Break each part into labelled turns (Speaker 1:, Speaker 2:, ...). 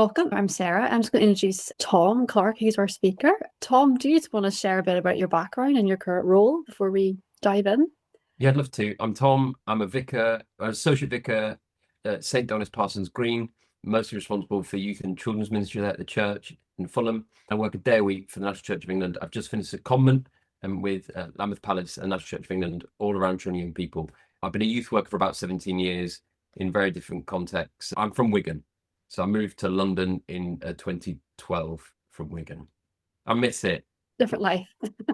Speaker 1: Welcome. I'm Sarah. I'm just going to introduce Tom Clark. He's our speaker. Tom, do you just want to share a bit about your background and your current role before we dive in?
Speaker 2: Yeah, I'd love to. I'm Tom. I'm a vicar, an associate vicar at St. Donis Parsons Green, mostly responsible for youth and children's ministry there at the church in Fulham. I work a day a week for the National Church of England. I've just finished a comment with Lambeth Palace and National Church of England, all around training young people. I've been a youth worker for about 17 years in very different contexts. I'm from Wigan, so I moved to London in 2012 from Wigan. I miss it.
Speaker 1: Different life.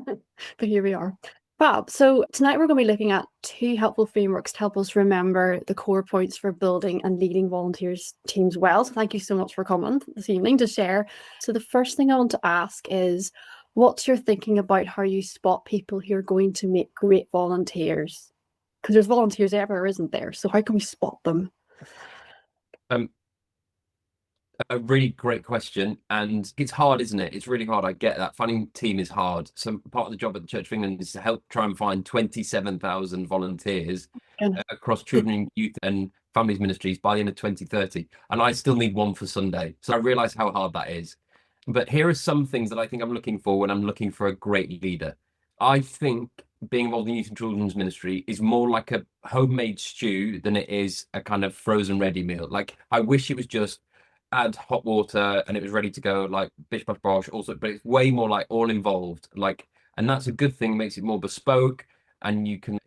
Speaker 1: But here we are. Fab. So tonight we're going to be looking at two helpful frameworks to help us remember the core points for building and leading volunteers teams well. So thank you so much for coming this evening to share. So the first thing I want to ask is, what's your thinking about how you spot people who are going to make great volunteers? Because there's volunteers everywhere, isn't there? So how can we spot them?
Speaker 2: Um, A really great question, and it's hard, isn't it? It's really hard. I get that. Finding team is hard. So part of the job at the Church of England is to help try and find 27,000 volunteers
Speaker 1: Goodness.
Speaker 2: across children, youth, and families ministries by the end of 2030. And I still need one for Sunday. So I realize how hard that is. But here are some things that I think I'm looking for when I'm looking for a great leader. I think being involved in youth and children's ministry is more like a homemade stew than it is a kind of frozen ready meal. Like, I wish it was just add hot water and it was ready to go, like bish bash bosh. Also, but it's way more like all involved. Like, and that's a good thing. Makes it more bespoke, and you can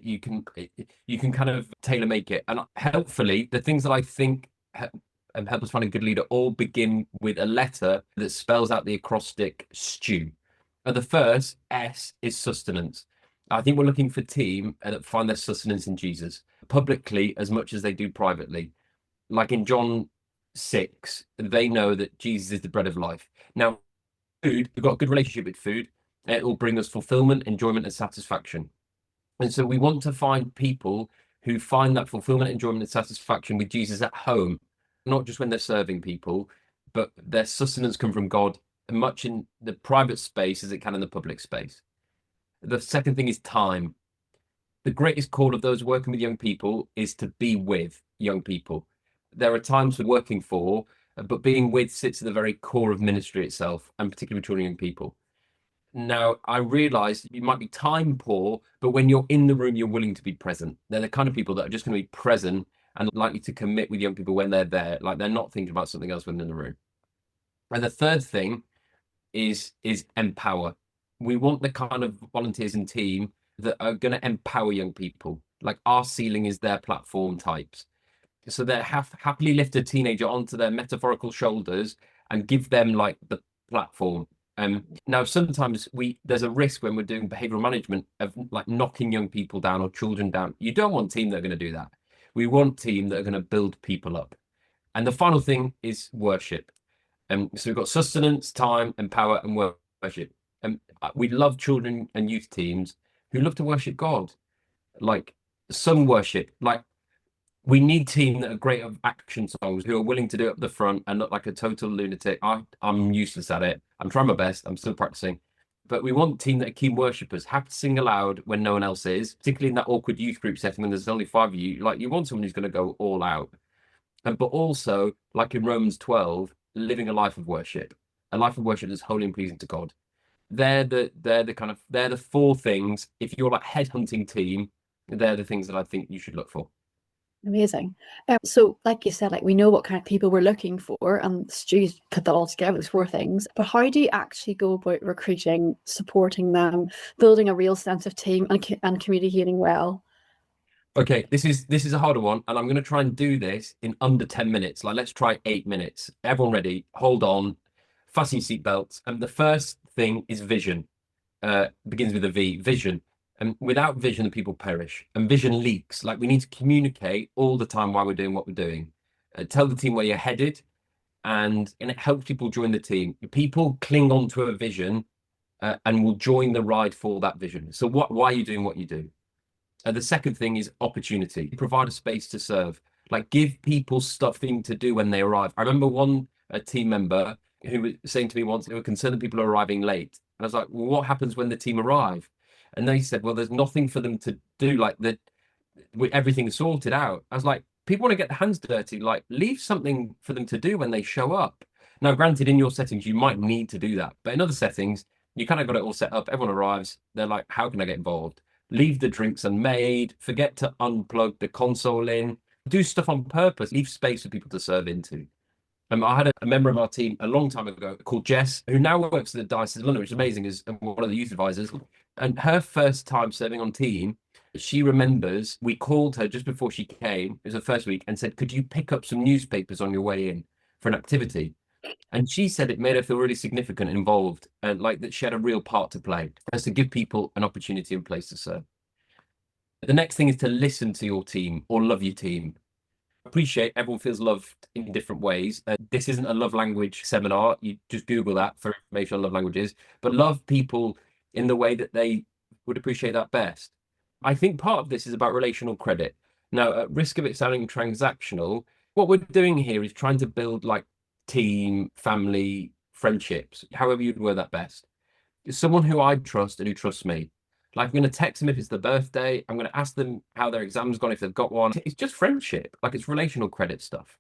Speaker 2: kind of tailor make it. And helpfully, the things that I think help us find a good leader all begin with a letter that spells out the acrostic stew. And the first S is sustenance. I think we're looking for team that find their sustenance in Jesus publicly as much as they do privately. Like in John 6, they know that Jesus is the bread of life. Now, food, we've got a good relationship with food. It will bring us fulfillment, enjoyment, and satisfaction. And so we want to find people who find that fulfillment, enjoyment, and satisfaction with Jesus at home, not just when they're serving people, but their sustenance come from God, much in the private space as it can in the public space. The second thing is time. The greatest call of those working with young people is to be with young people. There are times for working for, but being with sits at the very core of ministry itself, and particularly with children and young people. Now, I realize you might be time poor, but when you're in the room, you're willing to be present. They're the kind of people that are just going to be present and likely to commit with young people when they're there. Like, they're not thinking about something else when they're in the room. And the third thing is empower. We want the kind of volunteers and team that are going to empower young people. Like, our ceiling is their platform types. So they happily lift a teenager onto their metaphorical shoulders and give them like the platform. Now sometimes there's a risk when we're doing behavioral management of like knocking young people down or children down. You don't want team that are going to do that. We want team that are going to build people up. And the final thing is worship. So we've got sustenance, time, and power, and worship. We love children and youth teams who love to worship God, like some worship, like we need team that are great at action songs, who are willing to do it up the front and look like a total lunatic. I'm useless at it. I'm trying my best. I'm still practicing. But we want team that are keen worshippers, have to sing aloud when no one else is, particularly in that awkward youth group setting when there's only five of you. Like, you want someone who's going to go all out. But also, like in Romans 12, living a life of worship, a life of worship that's holy and pleasing to God. They're the four things. If you're like headhunting team, they're the things that I think you should look for.
Speaker 1: Amazing. So, like you said, like we know what kind of people we're looking for, and Stu's put that all together, those four things. But how do you actually go about recruiting, supporting them, building a real sense of team, and communicating well?
Speaker 2: Okay, this is a harder one, and I'm going to try and do this in under 10 minutes. Like, let's try 8 minutes. Everyone ready? Hold on. Fasten your seatbelts. And the first thing is vision. Begins with a V, vision. And without vision, the people perish. And vision leaks. Like, we need to communicate all the time while we're doing what we're doing. Tell the team where you're headed, and it helps people join the team. People cling on to a vision and will join the ride for that vision. So why are you doing what you do? The second thing is opportunity. Provide a space to serve. Like, give people stuffing to do when they arrive. I remember a team member who was saying to me once, they were concerned that people are arriving late. And I was like, well, what happens when the team arrive? And they said, well, there's nothing for them to do, like that, with everything sorted out. I was like, people want to get their hands dirty. Like, leave something for them to do when they show up. Now, granted, in your settings, you might need to do that, but in other settings, you kind of got it all set up. Everyone arrives, they're like, how can I get involved? Leave the drinks unmade, forget to unplug the console in, do stuff on purpose, leave space for people to serve into. I had a member of our team a long time ago called Jess, who now works at the Diocese of London, which is amazing, is one of the youth advisors. And her first time serving on team, she remembers we called her just before she came, it was her first week, and said, could you pick up some newspapers on your way in for an activity? And she said it made her feel really significant and involved, and like that she had a real part to play, as to give people an opportunity and place to serve. The next thing is to listen to your team or love your team. Appreciate everyone feels loved in different ways. This isn't a love language seminar. You just Google that for information on love languages, but love people in the way that they would appreciate that best. I think part of this is about relational credit. Now, at risk of it sounding transactional, what we're doing here is trying to build like team, family, friendships, however you'd word that best. Someone who I trust and who trusts me. Like, I'm going to text them if it's their birthday. I'm going to ask them how their exam's gone if they've got one. It's just friendship. Like, it's relational credit stuff.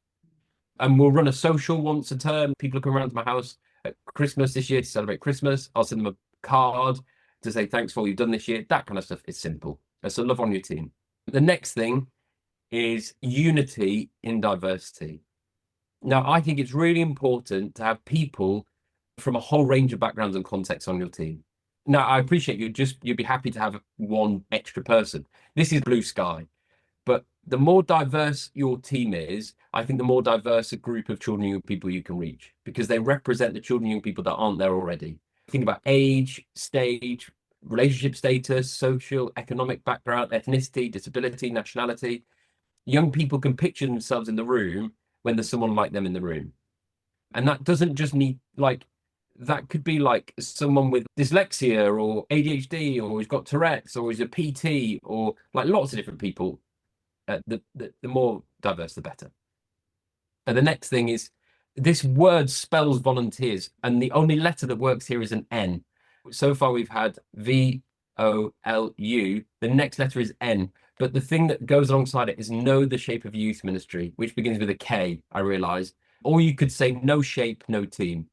Speaker 2: And we'll run a social once a term. People come around to my house at Christmas this year to celebrate Christmas. I'll send them a card to say thanks for what you've done this year. That kind of stuff is simple. So love on your team. The next thing is unity in diversity. Now, I think it's really important to have people from a whole range of backgrounds and contexts on your team. Now, I appreciate you'd be happy to have one extra person. This is blue sky. But the more diverse your team is, I think the more diverse a group of children and young people you can reach, because they represent the children and young people that aren't there already. Think about age, stage, relationship status, social, economic background, ethnicity, disability, nationality. Young people can picture themselves in the room when there's someone like them in the room. And that doesn't just need, like, that could be like someone with dyslexia or ADHD, or who's got Tourette's, or is a PT, or like lots of different people. The more diverse, the better. And the next thing is, this word spells volunteers, and the only letter that works here is an N. So far, we've had VOLU. The next letter is N. But the thing that goes alongside it is know the shape of youth ministry, which begins with a K, I realize. Or you could say no shape, no team.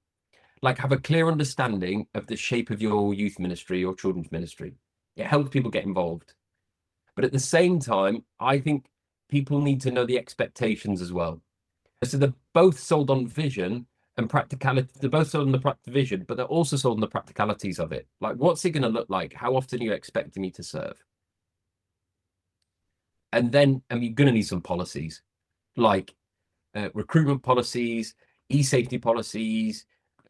Speaker 2: Like, have a clear understanding of the shape of your youth ministry or children's ministry. It helps people get involved. But at the same time, I think people need to know the expectations as well. So they're both sold on vision and practicality. They're both sold on the vision, but they're also sold on the practicalities of it. Like, what's it going to look like? How often are you expecting me to serve? And then, you're going to need some policies, like recruitment policies, e-safety policies,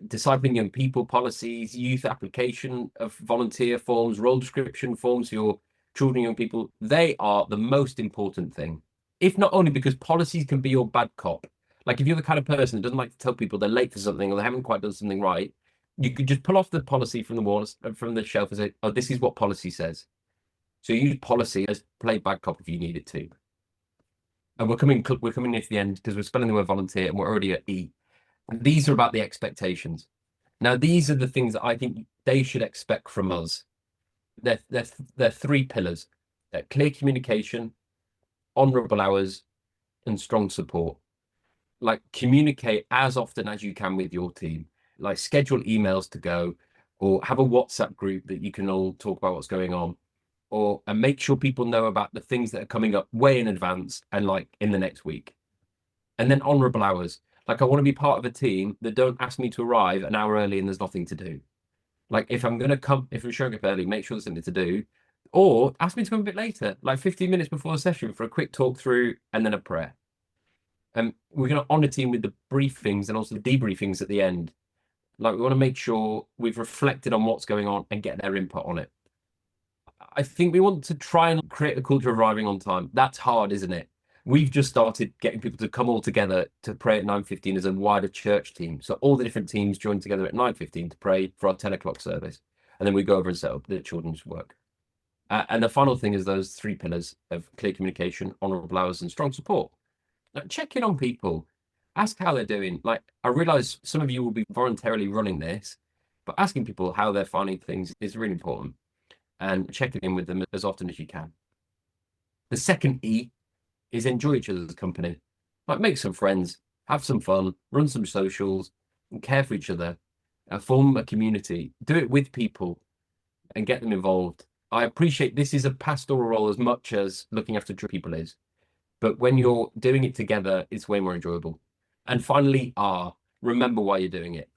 Speaker 2: discipling young people policies, youth application of volunteer forms, role description forms for your children and young people. They are the most important thing, if not only because policies can be your bad cop. Like, if you're the kind of person that doesn't like to tell people they're late for something or they haven't quite done something right, you could just pull off the policy from the walls, from the shelf, and say, oh, this is what policy says. So you use policy as play bad cop if you need it to. And we're coming near to the end because we're spelling the word volunteer and we're already at E. And these are about the expectations. Now, these are the things that I think they should expect from us. They're three pillars: clear communication, honourable hours, and strong support. Like, communicate as often as you can with your team. Like, schedule emails to go, or have a WhatsApp group that you can all talk about what's going on, and make sure people know about the things that are coming up way in advance and like in the next week. And then honourable hours. Like, I want to be part of a team that don't ask me to arrive an hour early and there's nothing to do. Like, if I'm showing up early, make sure there's something to do, or ask me to come a bit later, like 15 minutes before the session for a quick talk through and then a prayer. And we're going to honour team with the briefings and also the debriefings at the end. Like, we want to make sure we've reflected on what's going on and get their input on it. I think we want to try and create a culture of arriving on time. That's hard, isn't it? We've just started getting people to come all together to pray at 9:15 as a wider church team. So all the different teams join together at 9:15 to pray for our 10 o'clock service. And then we go over and set up the children's work. And the final thing is those three pillars of clear communication, honourable hours, and strong support. Now, check in on people. Ask how they're doing. Like, I realise some of you will be voluntarily running this, but asking people how they're finding things is really important. And checking in with them as often as you can. The second E is enjoy each other's company. Like, make some friends, have some fun, run some socials, and care for each other, form a community, do it with people and get them involved. I appreciate this is a pastoral role as much as looking after people is, but when you're doing it together, it's way more enjoyable. And finally, remember why you're doing it.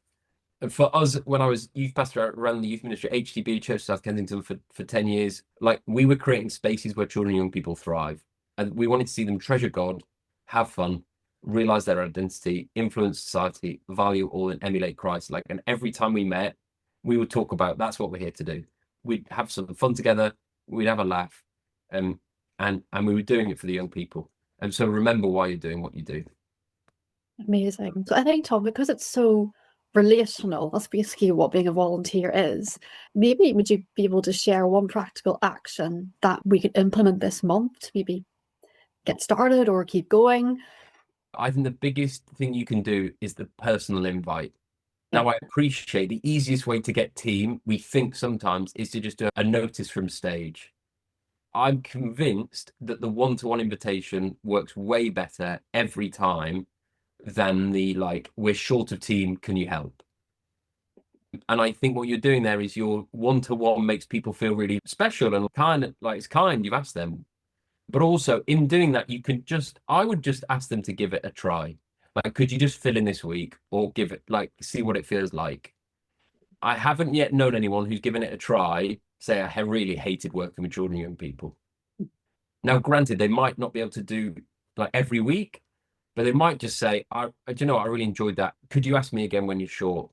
Speaker 2: And for us, when I was youth pastor, I ran the youth ministry at HTB Church South Kensington for 10 years. Like, we were creating spaces where children and young people thrive. And we wanted to see them treasure God, have fun, realize their identity, influence society, value all, and emulate Christ. Like, and every time we met, we would talk about that's what we're here to do. We'd have some fun together, we'd have a laugh, and we were doing it for the young people. And so remember why you're doing what you do.
Speaker 1: Amazing. So I think, Tom, because it's so relational, that's basically what being a volunteer is. Maybe would you be able to share one practical action that we could implement this month to maybe get started or keep going?
Speaker 2: I think the biggest thing you can do is the personal invite. Now, I appreciate the easiest way to get team, we think sometimes, is to just do a notice from stage. I'm convinced that the one-to-one invitation works way better every time than the like, we're short of team, can you help? And I think what you're doing there is your one-to-one makes people feel really special and kind of like it's kind, you've asked them. But also in doing that, I would just ask them to give it a try. Like, could you just fill in this week or give it, like, see what it feels like? I haven't yet known anyone who's given it a try, say, I really hated working with children and young people. Now, granted, they might not be able to do like every week, but they might just say, do you know what? I really enjoyed that. Could you ask me again when you're short?